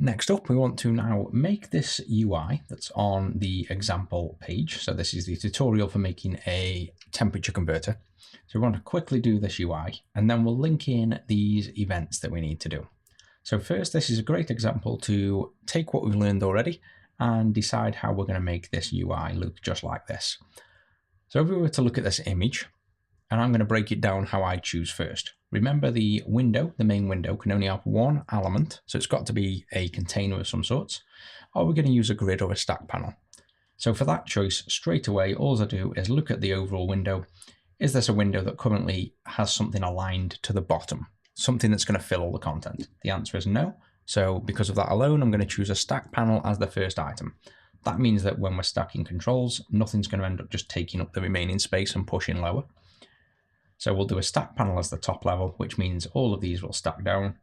Next up, we want to now make this UI that's on the example page. So this is the tutorial for making a temperature converter. So we want to quickly do this UI, and then we'll link in these events that we need to do. So first, this is a great example to take what we've learned already and decide how we're going to make this UI look just like this. So if we were to look at this image, and I'm going to break it down how I choose first. Remember, the window, the main window, can only have one element, so it's got to be a container of some sorts, or we're going to use a grid or a stack panel. So for that choice, straight away, all I do is look at the overall window. Is this a window that currently has something aligned to the bottom, something that's going to fill all the content? The answer is no. So because of that alone, I'm going to choose a stack panel as the first item. That means that when we're stacking controls, nothing's going to end up just taking up the remaining space and pushing lower. So we'll do a stack panel as the top level, which means all of these will stack down.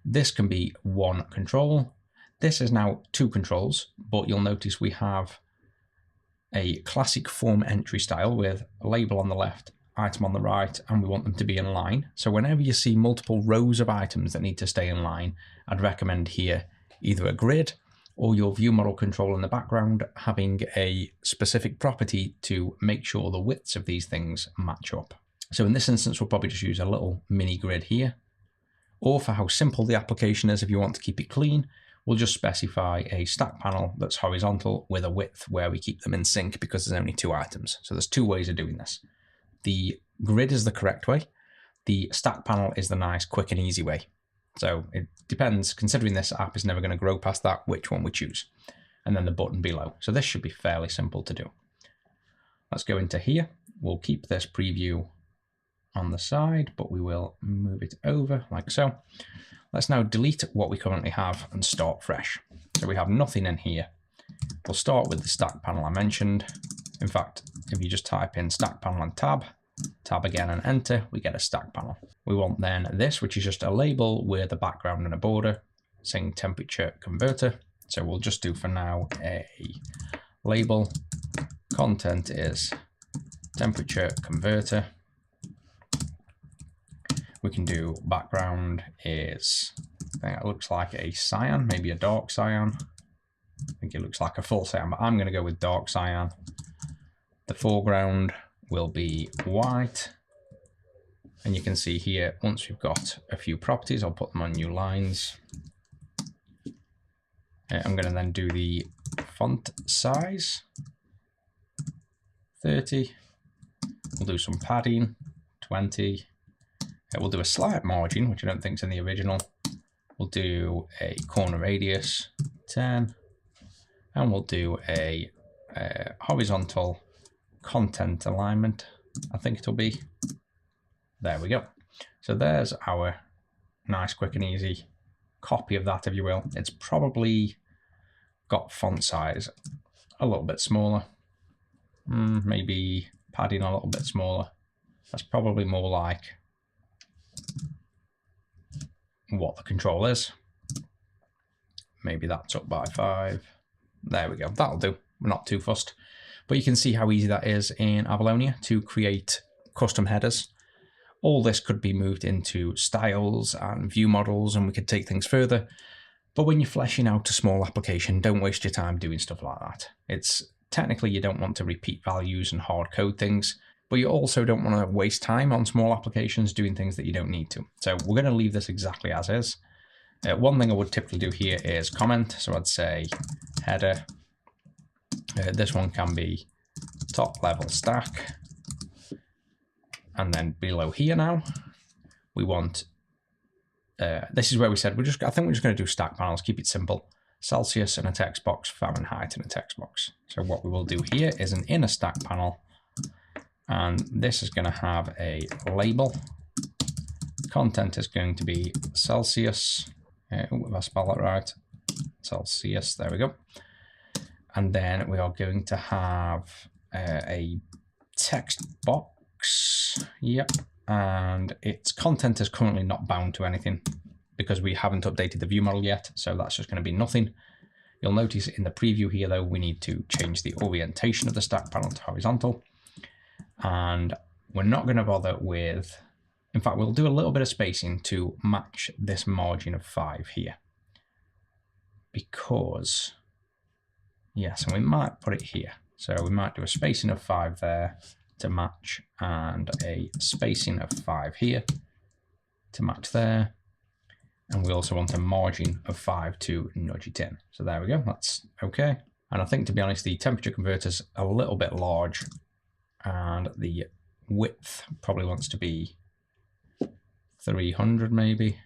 This can be one control. This is now two controls, but you'll notice we have a classic form entry style with a label on the left, item on the right, and we want them to be in line. So whenever you see multiple rows of items that need to stay in line, I'd recommend here either a grid or your view model control in the background having a specific property to make sure the widths of these things match up. So in this instance, we'll probably just use a little mini grid here, or for how simple the application is, if you want to keep it clean, we'll just specify a stack panel that's horizontal with a width where we keep them in sync because there's only two items. So there's two ways of doing this. The grid is the correct way. The stack panel is the nice, quick and easy way. So it depends, considering this app is never going to grow past that, which one we choose. And then the button below. So this should be fairly simple to do. Let's go into here. We'll keep this preview on the side, but we will move it over like so. Let's now delete what we currently have and start fresh. So we have nothing in here. We'll start with the stack panel I mentioned. In fact, if you just type in stack panel and tab again and enter, we get a stack panel. We want then this, which is just a label with a background and a border saying temperature converter. So we'll just do for now a label. Content is temperature converter. We can do background is, I think it looks like a cyan, maybe a dark cyan. I think it looks like a full cyan, but I'm going to go with dark cyan. The foreground will be white. And you can see here, once we've got a few properties, I'll put them on new lines. I'm going to then do the font size, 30. We'll do some padding, 20. We'll do a slight margin, which I don't think is in the original. We'll do a corner radius, 10. And we'll do a horizontal content alignment, I think it'll be. There we go. So there's our nice, quick and easy copy of that, if you will. It's probably got font size a little bit smaller. Maybe padding a little bit smaller. That's probably more like what the control is. Maybe that's up by 5. There we go. That'll do. We're not too fussed. But you can see how easy that is in Avalonia to create custom headers. All this could be moved into styles and view models, and we could take things further. But when you're fleshing out a small application, don't waste your time doing stuff like that. It's technically, you don't want to repeat values and hard code things, but you also don't want to waste time on small applications doing things that you don't need to. So we're going to leave this exactly as is. One thing I would typically do here is comment. So I'd say header. This one can be top level stack. And then below here now, we want, this is where we said, I think we're just going to do stack panels, keep it simple. Celsius and a text box, Fahrenheit and a text box. So what we will do here is an inner stack panel. And this is going to have a label. Content is going to be Celsius. If I spell that right, Celsius, there we go. And then we are going to have a text box. Yep. And its content is currently not bound to anything because we haven't updated the view model yet. So that's just going to be nothing. You'll notice in the preview here, though, we need to change the orientation of the stack panel to horizontal. And we're not going to bother with, in fact, we'll do a little bit of spacing to match this margin of 5 here. because, yes, and we might put it here. So we might do a spacing of 5 there to match, and a spacing of 5 here to match there. And we also want a margin of 5 to nudge it in. So there we go, that's okay. And I think, to be honest, the temperature converter's a little bit large, and the width probably wants to be 300 maybe.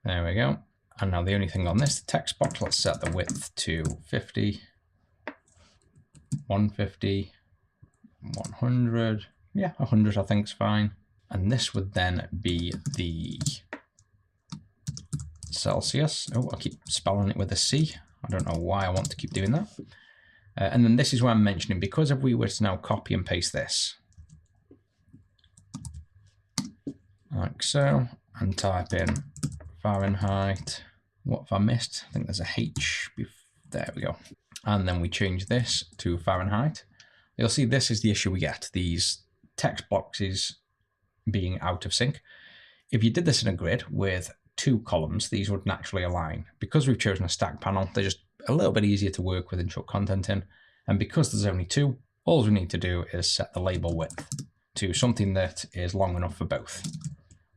There we go. And now the only thing on this, the text box, let's set the width to 50, 150, 100. Yeah, 100 I think is fine. And this would then be the Celsius. Oh, I keep spelling it with a C. I don't know why I want to keep doing that. And then this is where I'm mentioning, because if we were to now copy and paste this, like so, and type in Fahrenheit. What have I missed? I think there's a H. There we go. And then we change this to Fahrenheit. You'll see this is the issue we get, these text boxes being out of sync. If you did this in a grid with 2 columns, these would naturally align. Because we've chosen a stack panel, they're just a little bit easier to work with and chuck content in. And because there's only 2, all we need to do is set the label width to something that is long enough for both.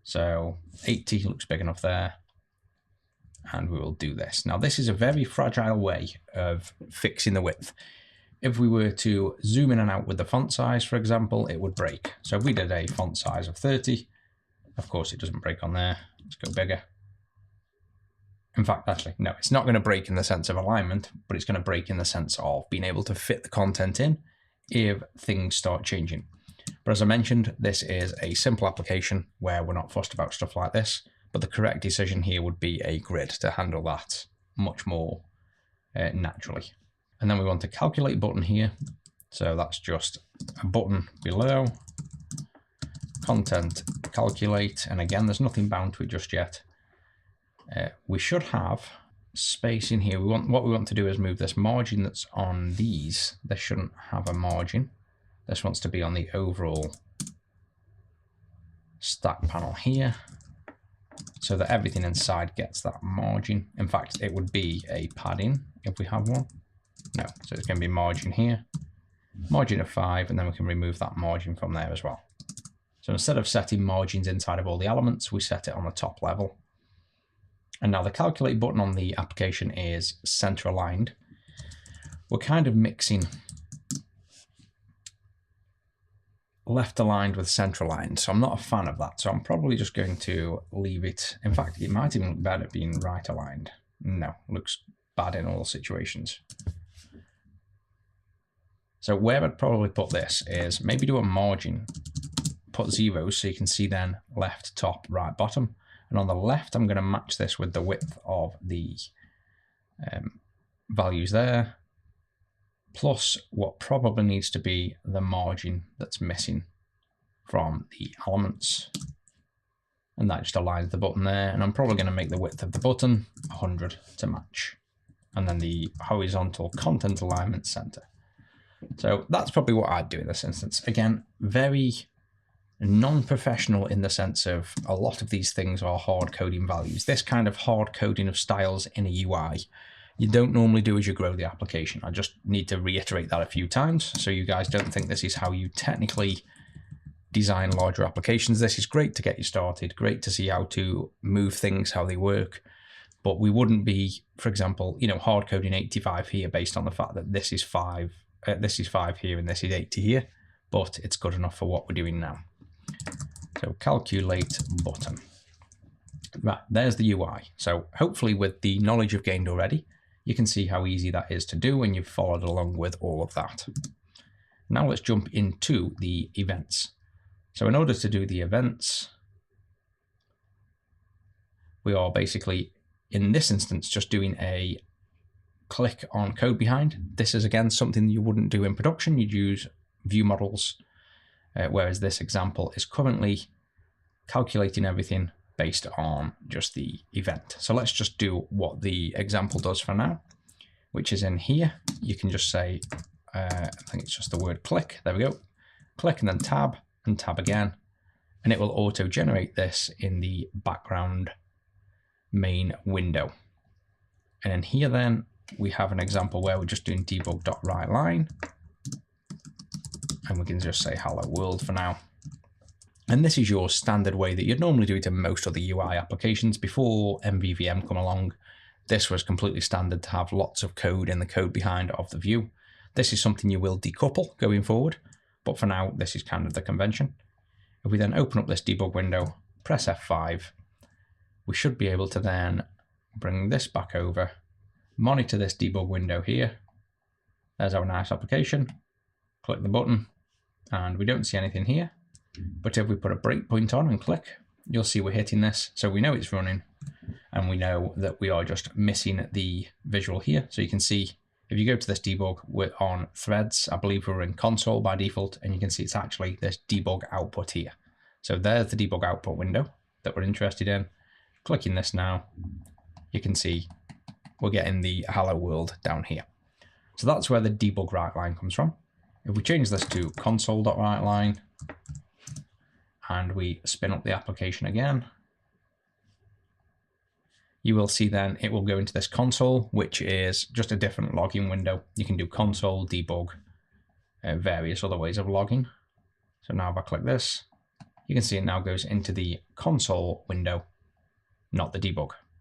So 80 looks big enough there. And we will do this. Now, this is a very fragile way of fixing the width. If we were to zoom in and out with the font size, for example, it would break. So if we did a font size of 30, of course it doesn't break on there. Let's go bigger. In fact, actually, no, it's not going to break in the sense of alignment, but it's going to break in the sense of being able to fit the content in if things start changing. But as I mentioned, this is a simple application where we're not fussed about stuff like this, but the correct decision here would be a grid to handle that much more naturally. And then we want a calculate button here. So that's just a button below, content calculate. And again, there's nothing bound to it just yet. We should have space in here. What we want to do is move this margin that's on these. This shouldn't have a margin. This wants to be on the overall stack panel here, so that everything inside gets that margin. In fact, it would be a padding if we have one. No, so it's going to be margin here, margin of 5, and then we can remove that margin from there as well. So instead of setting margins inside of all the elements, we set it on the top level. And now the calculate button on the application is center aligned. We're kind of mixing left aligned with center aligned, so I'm not a fan of that. So I'm probably just going to leave it. In fact, it might even look better being right aligned. No, looks bad in all situations. So where I'd probably put this is maybe do a margin, put zeros so you can see then left, top, right, bottom. And on the left, I'm going to match this with the width of the values there, plus what probably needs to be the margin that's missing from the elements. And that just aligns the button there. And I'm probably going to make the width of the button 100 to match. And then the horizontal content alignment center. So that's probably what I'd do in this instance. Again, very non-professional in the sense of a lot of these things are hard coding values. This kind of hard coding of styles in a UI, you don't normally do as you grow the application. I just need to reiterate that a few times so you guys don't think this is how you technically design larger applications. This is great to get you started, great to see how to move things, how they work, but we wouldn't be, for example, hard coding 85 here based on the fact that this is 5 here and this is 80 here, but it's good enough for what we're doing now. So calculate button. Right, there's the UI. So hopefully with the knowledge you've gained already, you can see how easy that is to do when you've followed along with all of that. Now let's jump into the events. So in order to do the events, we are basically, in this instance, just doing a click on code behind. This is, again, something you wouldn't do in production. You'd use view models, whereas this example is currently calculating everything based on just the event. So let's just do what the example does for now, which is in here. You can just say, I think it's just the word click. There we go. Click and then tab and tab again. And it will auto generate this in the background main window. And in here then, we have an example where we're just doing Debug.WriteLine. And we can just say hello world for now. And this is your standard way that you'd normally do it in most other UI applications. Before MVVM come along, this was completely standard to have lots of code in the code behind of the view. This is something you will decouple going forward, but for now, this is kind of the convention. If we then open up this debug window, press F5, we should be able to then bring this back over, monitor this debug window here. There's our nice application. Click the button, and we don't see anything here. But if we put a breakpoint on and click, you'll see we're hitting this. So we know it's running, and we know that we are just missing the visual here. So you can see if you go to this debug, we're on threads. I believe we're in console by default, and you can see it's actually this debug output here. So there's the debug output window that we're interested in. Clicking this now, you can see we're getting the hello world down here. So that's where the Debug.WriteLine comes from. If we change this to Console.WriteLine and we spin up the application again, you will see then it will go into this console, which is just a different logging window. You can do console, debug, various other ways of logging. So now if I click this, you can see it now goes into the console window, not the debug.